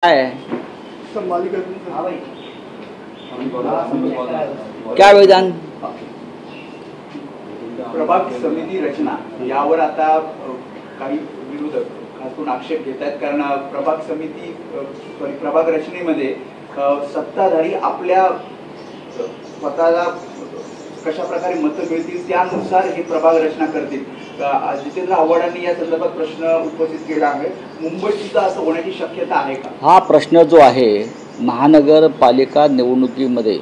है क्या विधान प्रभाग समिती रचना यावर आता काही विरोधक खास करून आक्षेप घेत आहेत, कारण प्रभाग समिती प्रभाग रचनेमध्ये सत्ताधारी आपल्या स्वतःला कशा प्रकारे मतं मिळतील त्यानुसार हे प्रभाग रचना करतील। जितेंद्र आव्हाडांनी या संदर्भात प्रश्न उपस्थित केला आहे। मुंबईत सुद्धा असं होण्याची शक्यता आहे का? हा प्रश्न जो आहे महानगरपालिका निवडणुकीमध्ये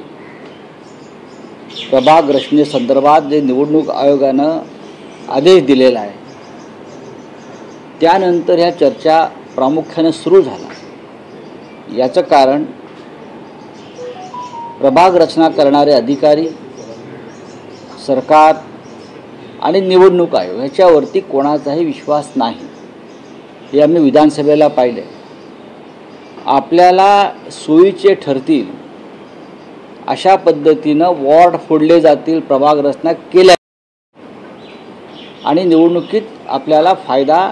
प्रभाग रचनेसंदर्भात जे निवडणूक आयोगानं आदेश दिलेला आहे त्यानंतर ह्या चर्चा प्रामुख्याने सुरू झाला। याचं कारण प्रभाग रचना करणारे अधिकारी, सरकार आणि निवडणूक आयोग ह्याच्यावरती कोणाचाही विश्वास नाही। हे आम्ही विधानसभेला पाहिले। आपल्याला सोयीचे ठरतील अशा पद्धतीनं वॉर्ड फोडले जातील, प्रभाग रचना केल्या आणि निवडणुकीत आपल्याला फायदा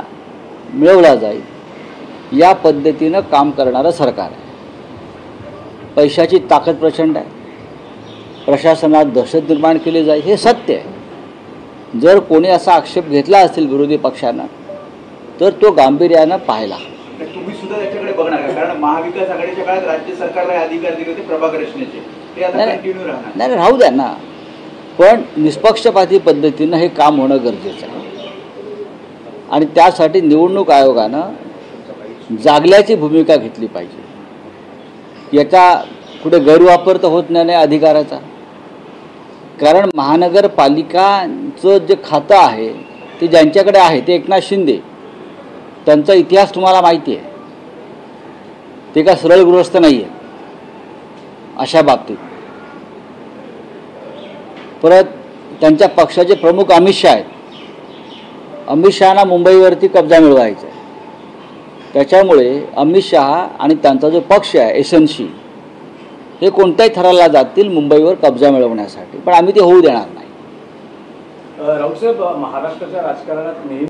मिळवला जाईल या पद्धतीनं काम करणारं सरकार आहे। पैशाची ताकद प्रचंड आहे, प्रशासनात दहशत निर्माण केली जाईल हे सत्य आहे। जर कोणी असा आक्षेप घेतला असेल विरोधी पक्षानं तर तो गांभीर्यानं पाहिला। तुम्ही सुद्धा त्याच्याकडे बघणार का? कारण महाविकास आघाडीच्या काळात राज्य सरकारला अधिकार दिले होते प्रभाग रचनेचे, ते आता कंटिन्यू राहणार नाही, राहू द्या ना, पण निष्पक्षपाती पद्धतीनं हे काम होणं गरजेचं आहे आणि त्यासाठी निवडणूक आयोगानं जागल्याची भूमिका घेतली पाहिजे। याचा कुठे गैरवापर तर होत नाही अधिकाराचा, कारण महानगरपालिकाचं जे खातं आहे ते ज्यांच्याकडे आहे ते एकनाथ शिंदे, त्यांचा इतिहास तुम्हाला माहिती आहे। ते का सरळ गृहस्थ नाही आहे अशा बाबतीत। परत त्यांच्या पक्षाचे प्रमुख अमित शहा आहेत। अमित शहाना मुंबईवरती कब्जा मिळवायचा आहे, त्याच्यामुळे अमित शहा आणि त्यांचा जो पक्ष आहे SNC हे कोणत्याही थराला जातील मुंबईवर कब्जा मिळवण्यासाठी, पण आम्ही ते होऊ देणार नाही। राऊत साहेब, महाराष्ट्राच्या राजकारणात नेहमी